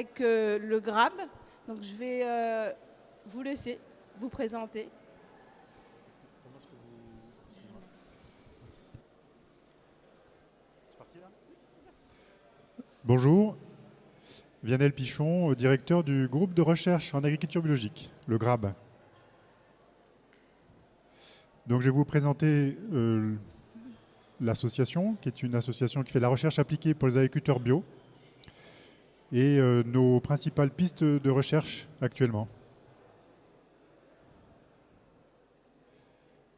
avec le GRAB. Donc je vais vous laisser vous présenter. Bonjour, Vianney Pichon, directeur du groupe de recherche en agriculture biologique, le GRAB. Donc je vais vous présenter l'association, qui est une association qui fait de la recherche appliquée pour les agriculteurs bio, et nos principales pistes de recherche actuellement.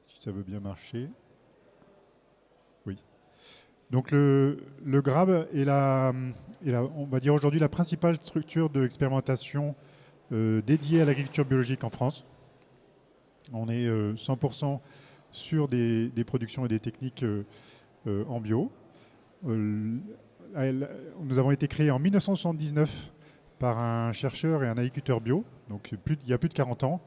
Si ça veut bien marcher. Oui. Donc le GRAB est on va dire aujourd'hui la principale structure d'expérimentation dédiée à l'agriculture biologique en France. On est 100% sur des productions et des techniques en bio. Nous avons été créés en 1979 par un chercheur et un agriculteur bio, donc il y a plus de 40 ans.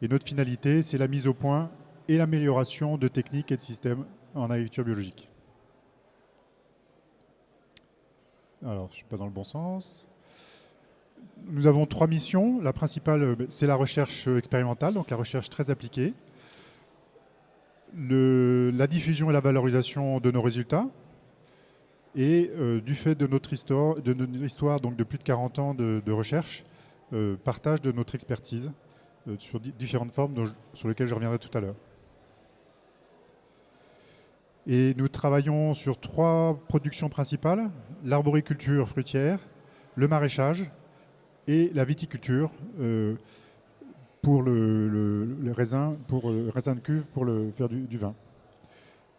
Et notre finalité, c'est la mise au point et l'amélioration de techniques et de systèmes en agriculture biologique. Alors, je ne suis pas dans le bon sens. Nous avons 3 missions. La principale, c'est la recherche expérimentale, donc la recherche très appliquée. La diffusion et la valorisation de nos résultats. Et du fait de notre histoire donc de plus de 40 ans de recherche, partage de notre expertise sur différentes formes sur lesquelles je reviendrai tout à l'heure. Et nous travaillons sur 3 productions principales, l'arboriculture fruitière, le maraîchage et la viticulture pour le raisin de cuve pour faire du vin.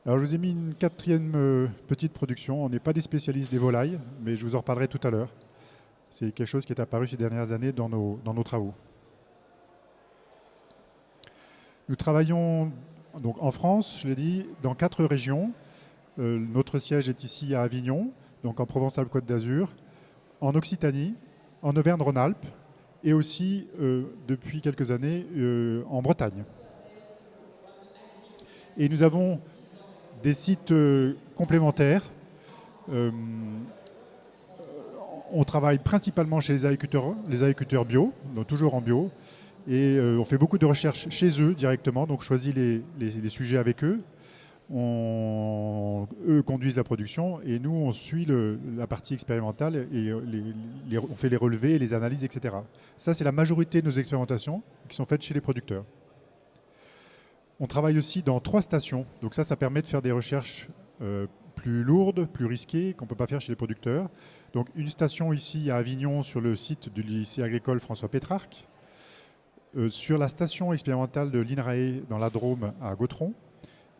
Alors je vous ai mis une 4e petite production. On n'est pas des spécialistes des volailles, mais je vous en reparlerai tout à l'heure. C'est quelque chose qui est apparu ces dernières années dans nos travaux. Nous travaillons donc en France, je l'ai dit, dans 4 régions. Notre siège est ici à Avignon, donc en Provence-Alpes-Côte d'Azur, en Occitanie, en Auvergne-Rhône-Alpes et aussi depuis quelques années en Bretagne. Et nous avons des sites complémentaires. On travaille principalement chez les agriculteurs bio, donc toujours en bio. Et on fait beaucoup de recherches chez eux directement, donc on choisit les sujets avec eux. Eux conduisent la production et nous, on suit la partie expérimentale et on fait les relevés et les analyses, etc. Ça, c'est la majorité de nos expérimentations qui sont faites chez les producteurs. On travaille aussi dans 3 stations, donc ça permet de faire des recherches plus lourdes, plus risquées, qu'on ne peut pas faire chez les producteurs. Donc une station ici à Avignon sur le site du lycée agricole François Pétrarque, sur la station expérimentale de l'INRAE dans la Drôme à Gautron,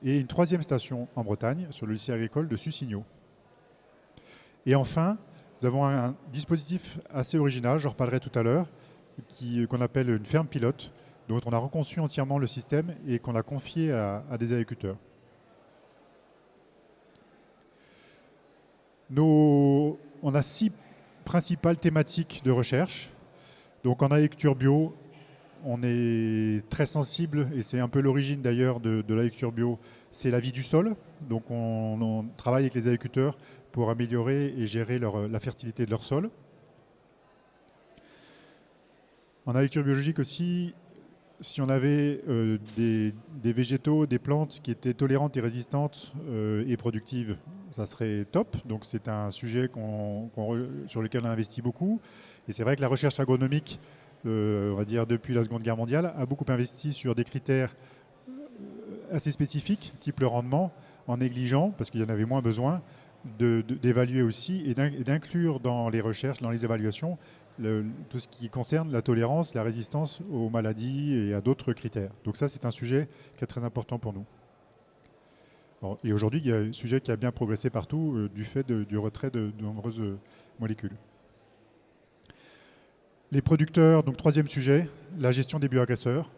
et une 3e station en Bretagne sur le lycée agricole de Sucigno. Et enfin, nous avons un dispositif assez original, j'en reparlerai tout à l'heure, qu'on appelle une ferme pilote, dont on a reconçu entièrement le système et qu'on a confié à des agriculteurs. On a 6 principales thématiques de recherche. Donc en agriculture bio, on est très sensible, et c'est un peu l'origine d'ailleurs de l'agriculture bio, c'est la vie du sol. Donc on travaille avec les agriculteurs pour améliorer et gérer la fertilité de leur sol. En agriculture biologique aussi, si on avait des végétaux, des plantes qui étaient tolérantes et résistantes et productives, ça serait top. Donc c'est un sujet sur lequel on investit beaucoup. Et c'est vrai que la recherche agronomique, on va dire depuis la Seconde Guerre mondiale, a beaucoup investi sur des critères assez spécifiques, type le rendement, en négligeant, parce qu'il y en avait moins besoin, d'évaluer aussi et d'inclure dans les recherches, dans les évaluations, tout ce qui concerne la tolérance, la résistance aux maladies et à d'autres critères. Donc ça, c'est un sujet qui est très important pour nous. Et aujourd'hui, il y a un sujet qui a bien progressé partout du fait du retrait de nombreuses molécules. Les producteurs, donc 3e sujet, la gestion des bioagresseurs.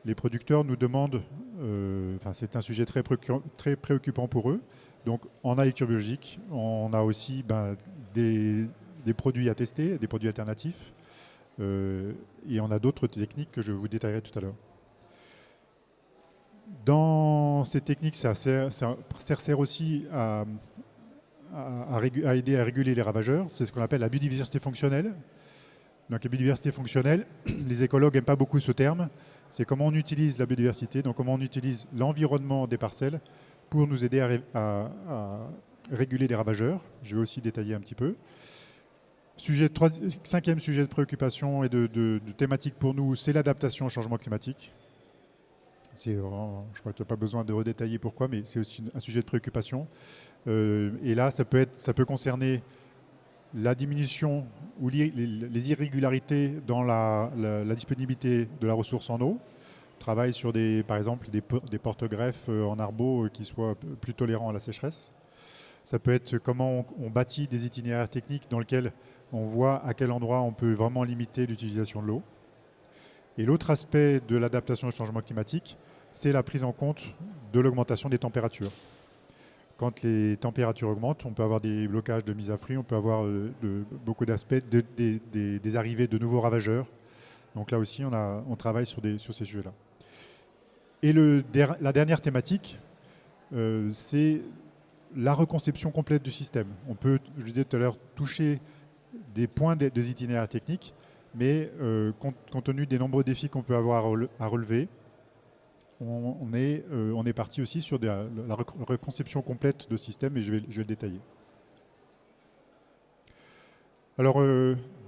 Les producteurs nous demandent, c'est un sujet très préoccupant pour eux. Donc en agriculture biologique, on a aussi des produits à tester, des produits alternatifs. Et on a d'autres techniques que je vous détaillerai tout à l'heure. Dans ces techniques, ça sert aussi à aider à réguler les ravageurs. C'est ce qu'on appelle la biodiversité fonctionnelle. Donc la biodiversité fonctionnelle, les écologues n'aiment pas beaucoup ce terme. C'est comment on utilise la biodiversité, donc comment on utilise l'environnement des parcelles pour nous aider à réguler les ravageurs. Je vais aussi détailler un petit peu. Cinquième sujet de préoccupation et de thématique pour nous, c'est l'adaptation au changement climatique. Je crois qu'il n'y a pas besoin de redétailler pourquoi, mais c'est aussi un sujet de préoccupation. Et là, ça peut concerner la diminution ou les irrégularités dans la disponibilité de la ressource en eau. On travaille sur par exemple des porte-greffes en arbo qui soient plus tolérants à la sécheresse. Ça peut être comment on bâtit des itinéraires techniques dans lesquels on voit à quel endroit on peut vraiment limiter l'utilisation de l'eau. Et l'autre aspect de l'adaptation au changement climatique, c'est la prise en compte de l'augmentation des températures. Quand les températures augmentent, on peut avoir des blocages de mise à fruit, on peut avoir beaucoup d'aspects des arrivées de nouveaux ravageurs. Donc là aussi, on travaille sur ces sujets-là. Et la dernière thématique, c'est la reconception complète du système. On peut, je disais tout à l'heure, toucher des points des itinéraires techniques, mais compte tenu des nombreux défis qu'on peut avoir à relever, on est parti aussi sur la reconception complète de système, et je vais le détailler. Alors,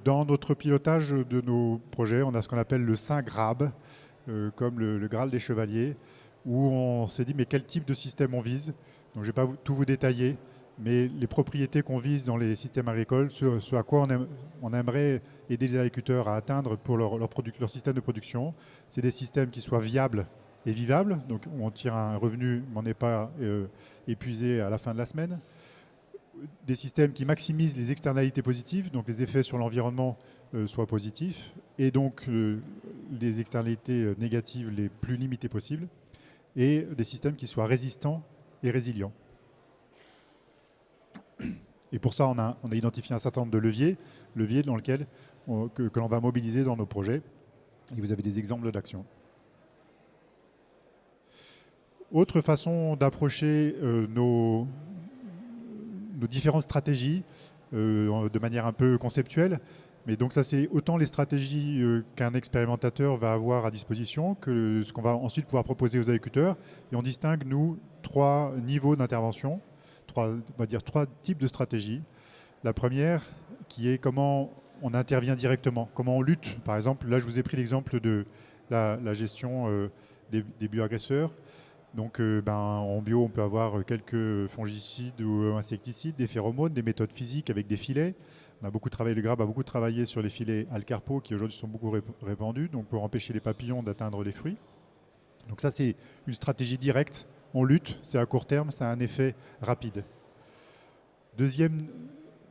dans notre pilotage de nos projets, on a ce qu'on appelle le Saint Graal, comme le Graal des chevaliers, où on s'est dit, mais quel type de système on vise? Donc, je ne vais pas tout vous détailler, mais les propriétés qu'on vise dans les systèmes agricoles, ce à quoi on aimerait aider les agriculteurs à atteindre pour leur système de production, c'est des systèmes qui soient viables et vivables, donc où on tire un revenu, mais on n'est pas épuisé à la fin de la semaine. Des systèmes qui maximisent les externalités positives, donc les effets sur l'environnement soient positifs, et donc les externalités négatives les plus limitées possibles, et des systèmes qui soient résistants et résilients. Et pour ça, on a identifié un certain nombre de leviers dans lesquels que l'on va mobiliser dans nos projets. Et vous avez des exemples d'action. Autre façon d'approcher nos différentes stratégies de manière un peu conceptuelle. Mais donc ça, c'est autant les stratégies qu'un expérimentateur va avoir à disposition que ce qu'on va ensuite pouvoir proposer aux agriculteurs. Et on distingue, nous, 3 niveaux d'intervention, on va dire 3 types de stratégies. La première, qui est comment on intervient directement, comment on lutte. Par exemple, là, je vous ai pris l'exemple de la gestion des bioagresseurs. Donc, en bio, on peut avoir quelques fongicides ou insecticides, des phéromones, des méthodes physiques avec des filets. On a beaucoup travaillé, le GRAB a beaucoup travaillé sur les filets Alcarpo qui aujourd'hui sont beaucoup répandus, donc pour empêcher les papillons d'atteindre les fruits. Donc ça, c'est une stratégie directe. On lutte, c'est à court terme, ça a un effet rapide. Deuxième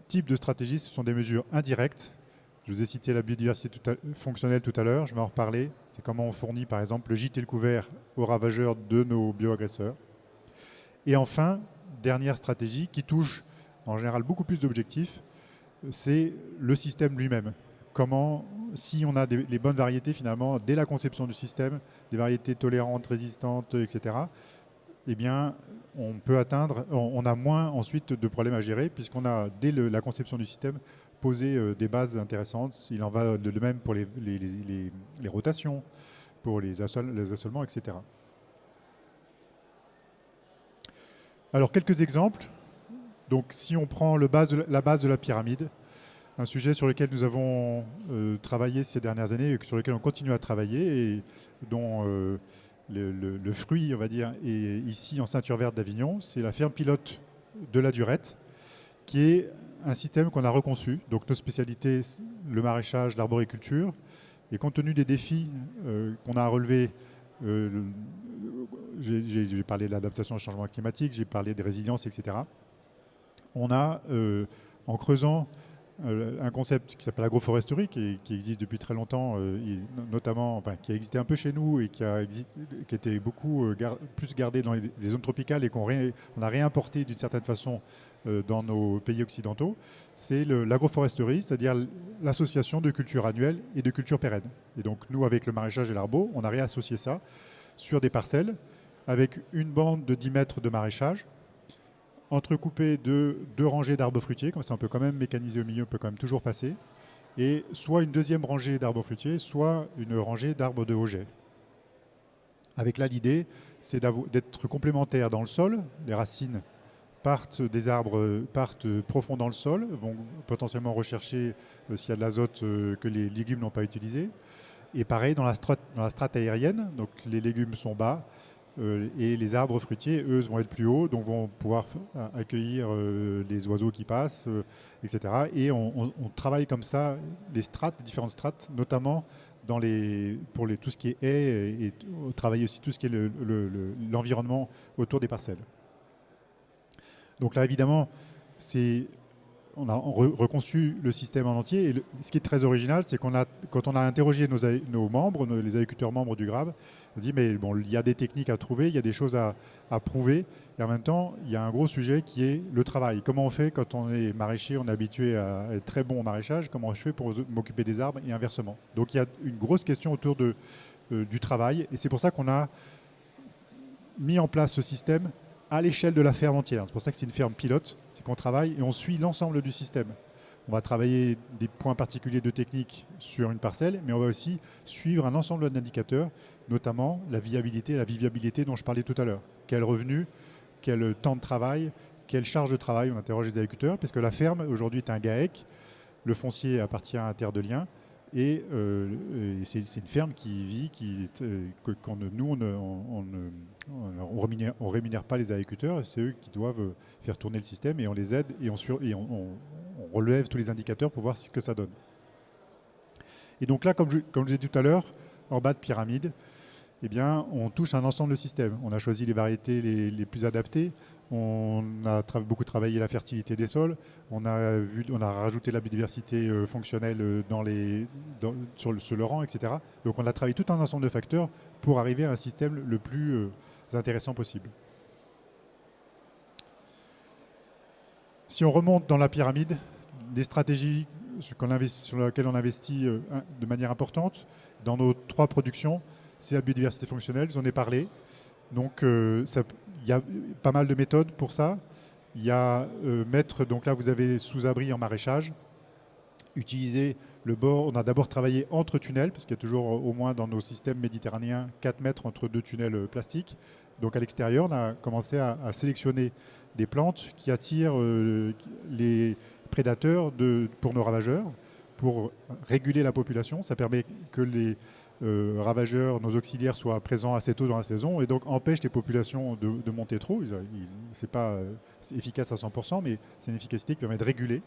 type de stratégie, ce sont des mesures indirectes. Je vous ai cité la biodiversité fonctionnelle tout à l'heure, je vais en reparler. C'est comment on fournit par exemple le gîte et le couvert aux ravageurs de nos bioagresseurs. Et enfin, dernière stratégie qui touche en général beaucoup plus d'objectifs, c'est le système lui-même. Comment, si on a les bonnes variétés finalement, dès la conception du système, des variétés tolérantes, résistantes, etc., eh bien, on a moins ensuite de problèmes à gérer puisqu'on a, dès la conception du système, posé des bases intéressantes. Il en va de même pour les rotations, pour les assolements, etc. Alors, quelques exemples. Donc, si on prend la base de la pyramide, un sujet sur lequel nous avons travaillé ces dernières années et sur lequel on continue à travailler et dont le fruit, on va dire, est ici en ceinture verte d'Avignon, c'est la ferme pilote de la Durette, qui est un système qu'on a reconçu. Donc nos spécialités, le maraîchage, l'arboriculture. Et compte tenu des défis qu'on a à relever, j'ai parlé de l'adaptation au changement climatique, j'ai parlé de résilience, etc. On a, en creusant un concept qui s'appelle l'agroforesterie, qui existe depuis très longtemps, qui a existé un peu chez nous et qui était beaucoup plus gardé dans les zones tropicales et qu'on a réimporté d'une certaine façon dans nos pays occidentaux, c'est l'agroforesterie, c'est-à-dire l'association de cultures annuelles et de cultures pérennes. Et donc nous, avec le maraîchage et l'arbo, on a réassocié ça sur des parcelles avec une bande de 10 mètres de maraîchage, entrecoupé de 2 rangées d'arbres fruitiers, comme ça on peut quand même mécaniser au milieu, on peut quand même toujours passer, et soit une deuxième rangée d'arbres fruitiers, soit une rangée d'arbres de Auger. Avec là, l'idée, c'est d'être complémentaires dans le sol. Les racines partent des arbres, partent profond dans le sol, vont potentiellement rechercher s'il y a de l'azote que les légumes n'ont pas utilisé. Et pareil dans la strate aérienne, donc les légumes sont bas et les arbres fruitiers, eux, vont être plus hauts, donc vont pouvoir accueillir les oiseaux qui passent, etc. Et on travaille comme ça les différentes strates, notamment pour tout ce qui est haies et travailler aussi tout ce qui est l'environnement autour des parcelles. Donc là, évidemment, on a reconçu le système en entier. Et ce qui est très original, c'est quand on a interrogé nos membres, les agriculteurs membres du GRAB, on dit mais bon, il y a des techniques à trouver, il y a des choses à prouver. Et en même temps, il y a un gros sujet qui est le travail. Comment on fait quand on est maraîcher, on est habitué à être très bon au maraîchage, comment je fais pour m'occuper des arbres et inversement. Donc il y a une grosse question autour du travail. Et c'est pour ça qu'on a mis en place ce système à l'échelle de la ferme entière. C'est pour ça que c'est une ferme pilote, c'est qu'on travaille et on suit l'ensemble du système. On va travailler des points particuliers de technique sur une parcelle, mais on va aussi suivre un ensemble d'indicateurs, notamment la viabilité et la viviabilité dont je parlais tout à l'heure. Quel revenu, quel temps de travail, quelle charge de travail, on interroge les agriculteurs, parce que la ferme aujourd'hui est un GAEC, le foncier appartient à Terre de Liens, et c'est une ferme qui vit, nous, on ne rémunère pas les agriculteurs, c'est eux qui doivent faire tourner le système et on les aide et on relève tous les indicateurs pour voir ce que ça donne. Et donc là, comme je vous ai dit tout à l'heure, en bas de pyramide, eh bien, on touche un ensemble de systèmes. On a choisi les variétés les plus adaptées. On a beaucoup travaillé la fertilité des sols. On a rajouté la biodiversité fonctionnelle sur le rang, etc. Donc on a travaillé tout un ensemble de facteurs pour arriver à un système le plus intéressant possible. Si on remonte dans la pyramide, les stratégies sur lesquelles on investit de manière importante, dans nos 3 productions, c'est la biodiversité fonctionnelle, j'en ai parlé. Donc il y a pas mal de méthodes pour ça. Il y a donc là vous avez sous-abri en maraîchage, utiliser le bord, on a d'abord travaillé entre tunnels, parce qu'il y a toujours au moins dans nos systèmes méditerranéens 4 mètres entre 2 tunnels plastiques. Donc à l'extérieur, on a commencé à sélectionner des plantes qui attirent les prédateurs pour nos ravageurs, pour réguler la population. Ça permet que les ravageurs, nos auxiliaires soient présents assez tôt dans la saison et donc empêchent les populations de monter trop. Ce n'est pas efficace à 100%, mais c'est une efficacité qui permet de réguler.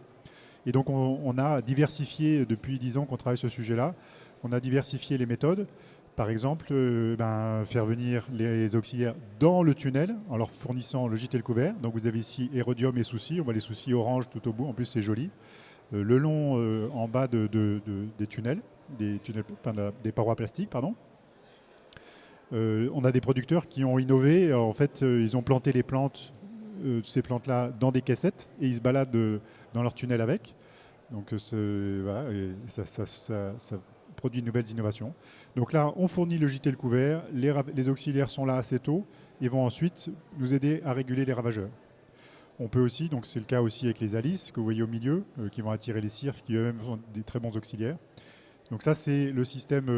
Et donc on a diversifié, depuis 10 ans qu'on travaille sur ce sujet-là, on a diversifié les méthodes. Par exemple, faire venir les auxiliaires dans le tunnel en leur fournissant le gîte et le couvert. Donc vous avez ici érodium et soucis, on voit les soucis orange tout au bout, en plus c'est joli. Le long en bas des tunnels, des parois plastiques, pardon. On a des producteurs qui ont innové. En fait, ils ont planté les plantes, ces plantes-là, dans des caissettes et ils se baladent dans leur tunnel avec. Donc voilà, et ça produit de nouvelles innovations. Donc là, on fournit le gîte et le couvert. Les auxiliaires sont là assez tôt et vont ensuite nous aider à réguler les ravageurs. On peut aussi, donc c'est le cas aussi avec les alices que vous voyez au milieu, qui vont attirer les cirques, qui eux-mêmes sont des très bons auxiliaires. Donc ça, c'est le système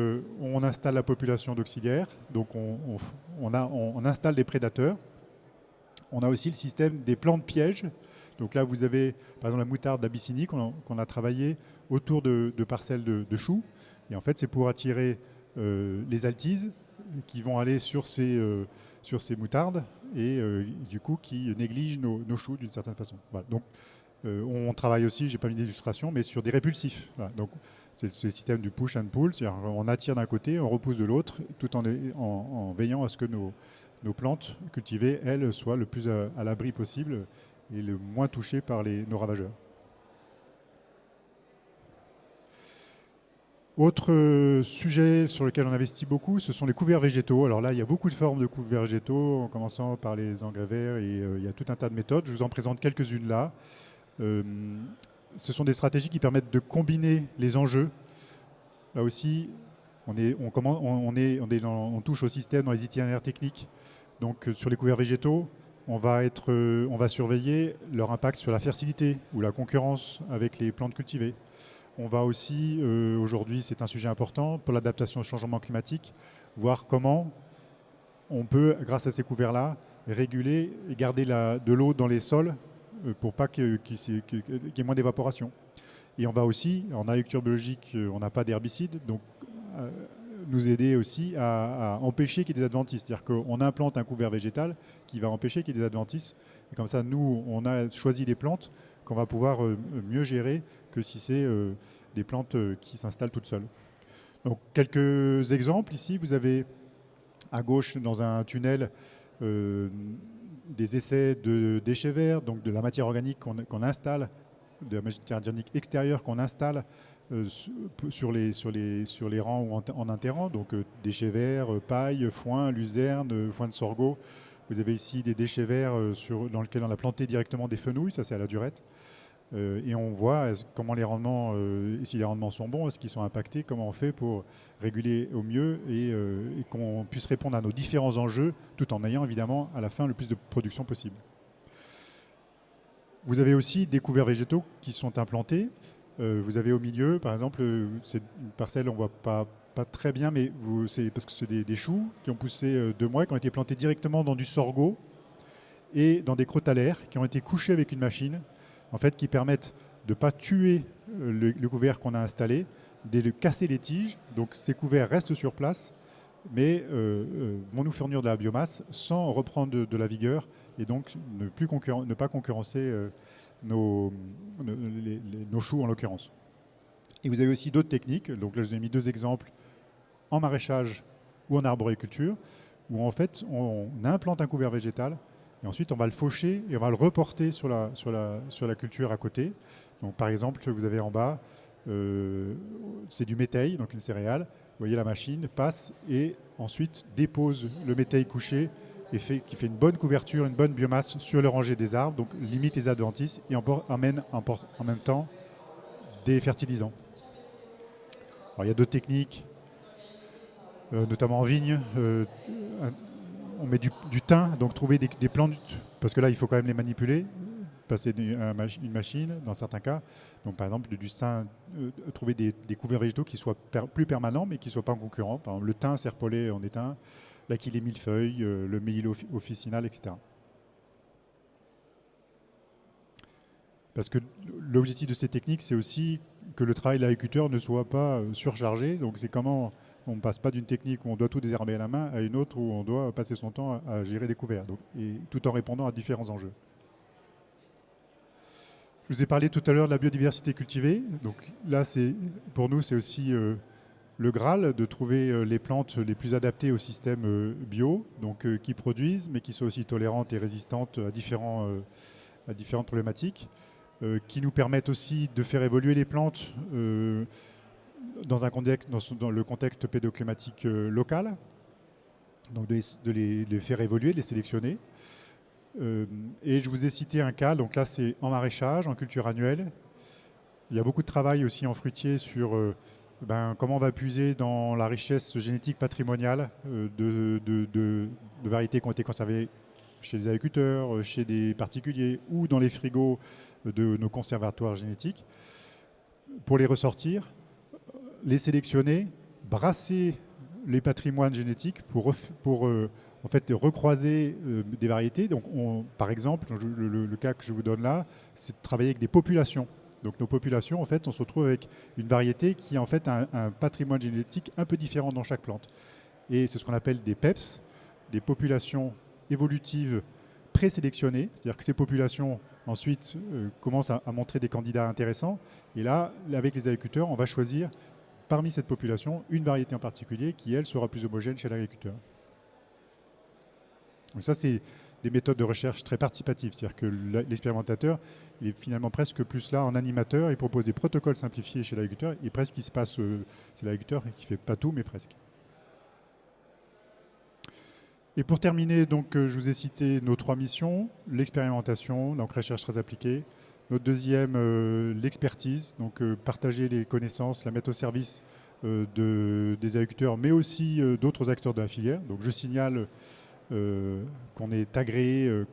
où on installe la population d'auxiliaires. Donc on installe des prédateurs. On a aussi le système des plantes pièges. Donc là, vous avez, par exemple, la moutarde d'Abyssinie qu'on a travaillé autour de parcelles de choux. Et en fait, c'est pour attirer les altises qui vont aller sur ces moutardes et du coup qui négligent nos choux d'une certaine façon. Voilà. Donc on travaille aussi, j'ai pas mis d'illustration, mais sur des répulsifs. Voilà. Donc c'est le système du push and pull, c'est-à-dire on attire d'un côté, on repousse de l'autre, tout en veillant à ce que nos plantes cultivées, elles, soient le plus à l'abri possible et le moins touchées par nos ravageurs. Autre sujet sur lequel on investit beaucoup, ce sont les couverts végétaux. Alors là, il y a beaucoup de formes de couverts végétaux, en commençant par les engrais verts, et il y a tout un tas de méthodes. Je vous en présente quelques-unes là. Ce sont des stratégies qui permettent de combiner les enjeux. Là aussi, on touche au système dans les itinéraires techniques. Donc sur les couverts végétaux, on va surveiller leur impact sur la fertilité ou la concurrence avec les plantes cultivées. On va aussi, aujourd'hui, c'est un sujet important pour l'adaptation au changement climatique, voir comment on peut, grâce à ces couverts-là, réguler et garder de l'eau dans les sols pour pas qu'il y ait moins d'évaporation. Et on va aussi, en agriculture biologique, on n'a pas d'herbicides, donc nous aider aussi à empêcher qu'il y ait des adventices. C'est-à-dire qu'on implante un couvert végétal qui va empêcher qu'il y ait des adventices. Et comme ça, nous, on a choisi des plantes qu'on va pouvoir mieux gérer que si c'est des plantes qui s'installent toutes seules. Donc, quelques exemples. Ici, vous avez à gauche, dans un tunnel, des essais de déchets verts, donc de la matière organique qu'on installe, de la matière organique extérieure qu'on installe sur les rangs ou en interrang, donc déchets verts, paille, foin, luzerne, foin de sorgho. Vous avez ici des déchets verts dans lesquels on a planté directement des fenouilles, ça c'est à la durette. Et on voit comment les rendements, si les rendements sont bons, est-ce qu'ils sont impactés, comment on fait pour réguler au mieux et qu'on puisse répondre à nos différents enjeux tout en ayant évidemment à la fin le plus de production possible. Vous avez aussi des couverts végétaux qui sont implantés. Vous avez au milieu, par exemple, c'est une parcelle, on ne voit pas très bien, mais c'est parce que c'est des choux qui ont poussé 2 mois, qui ont été plantés directement dans du sorgho et dans des crotalaires qui ont été couchés avec une machine, en fait, qui permettent de ne pas tuer le couvert qu'on a installé, de casser les tiges. Donc ces couverts restent sur place, mais vont nous fournir de la biomasse sans reprendre de la vigueur et donc ne pas concurrencer nos choux en l'occurrence. Et vous avez aussi d'autres techniques. Donc là, je vous ai mis 2 exemples en maraîchage ou en arboriculture, où en fait, on implante un couvert végétal et ensuite on va le faucher et on va le reporter sur la culture à côté. Donc par exemple, vous avez en bas, c'est du métail, donc une céréale. Vous voyez la machine passe et ensuite dépose le métail couché et qui fait une bonne couverture, une bonne biomasse sur le rangé des arbres, donc limite les adventices et amène en même temps des fertilisants. Alors, il y a d'autres techniques, notamment en vigne. On met du thym, donc trouver des plantes, parce que là, il faut quand même les manipuler, passer une machine dans certains cas. Donc, par exemple, du thym, trouver des couverts végétaux qui soient plus permanents, mais qui ne soient pas en concurrent. Par exemple, le thym serpollet en est un, l'Achillée millefeuille, le Méhil officinal, etc. Parce que l'objectif de ces techniques, c'est aussi que le travail de l'agriculteur ne soit pas surchargé. Donc, c'est comment on ne passe pas d'une technique où on doit tout désherber à la main à une autre où on doit passer son temps à gérer des couverts, et tout en répondant à différents enjeux. Je vous ai parlé tout à l'heure de la biodiversité cultivée. Donc là, pour nous, c'est aussi le Graal de trouver les plantes les plus adaptées au système bio, donc qui produisent, mais qui soient aussi tolérantes et résistantes à différentes problématiques, qui nous permettent aussi de faire évoluer les plantes dans le contexte pédoclimatique local, donc de les faire évoluer, de les sélectionner. Et je vous ai cité un cas, donc là c'est en maraîchage, en culture annuelle. Il y a beaucoup de travail aussi en fruitier sur comment on va puiser dans la richesse génétique patrimoniale de variétés qui ont été conservées chez les agriculteurs, chez des particuliers ou dans les frigos de nos conservatoires génétiques, pour les ressortir, les sélectionner, brasser les patrimoines génétiques pour en fait recroiser des variétés. Donc par exemple, le cas que je vous donne là, c'est de travailler avec des populations. Donc nos populations, en fait, on se retrouve avec une variété qui en fait a un patrimoine génétique un peu différent dans chaque plante. Et c'est ce qu'on appelle des PEPS, des populations évolutives présélectionnées. C'est-à-dire que ces populations ensuite commencent à montrer des candidats intéressants. Et là, avec les agriculteurs, on va choisir parmi cette population une variété en particulier qui, elle, sera plus homogène chez l'agriculteur. Donc ça, c'est des méthodes de recherche très participatives. C'est-à-dire que l'expérimentateur est finalement presque plus là en animateur. Il propose des protocoles simplifiés chez l'agriculteur. Et presque, il se passe, c'est l'agriculteur qui ne fait pas tout, mais presque. Et pour terminer, donc, je vous ai cité nos 3 missions. L'expérimentation, donc recherche très appliquée. Notre deuxième, l'expertise, donc partager les connaissances, la mettre au service des agriculteurs, mais aussi d'autres acteurs de la filière. Donc je signale qu'on est agréé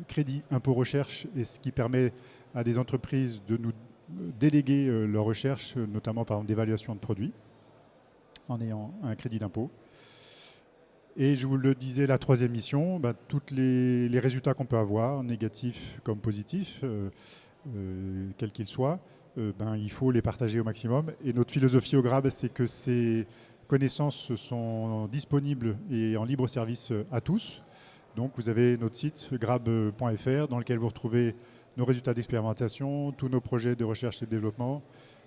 crédit impôt recherche, et ce qui permet à des entreprises de nous déléguer leur recherche, notamment par exemple d'évaluation de produits, en ayant un crédit d'impôt. Et je vous le disais, la troisième mission, tous les résultats qu'on peut avoir, négatifs comme positifs, quels qu'ils soient, il faut les partager au maximum. Et notre philosophie au GRAB, c'est que ces connaissances sont disponibles et en libre service à tous. Donc vous avez notre site grab.fr dans lequel vous retrouvez nos résultats d'expérimentation, tous nos projets de recherche et de développement,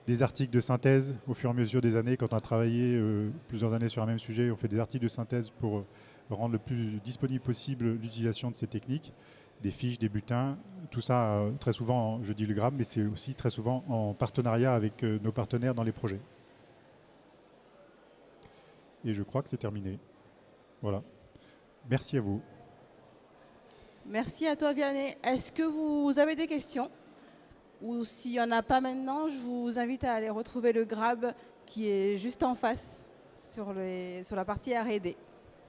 des articles de synthèse au fur et à mesure des années. Quand on a travaillé plusieurs années sur un même sujet, on fait des articles de synthèse pour rendre le plus disponible possible l'utilisation de ces techniques, des fiches, des bulletins, tout ça très souvent, je dis le GRAB, mais c'est aussi très souvent en partenariat avec nos partenaires dans les projets. Et je crois que c'est terminé. Voilà. Merci à vous. Merci à toi, Vianney. Est-ce que vous avez des questions? Ou s'il n'y en a pas maintenant, je vous invite à aller retrouver le GRAB qui est juste en face sur la partie R&D.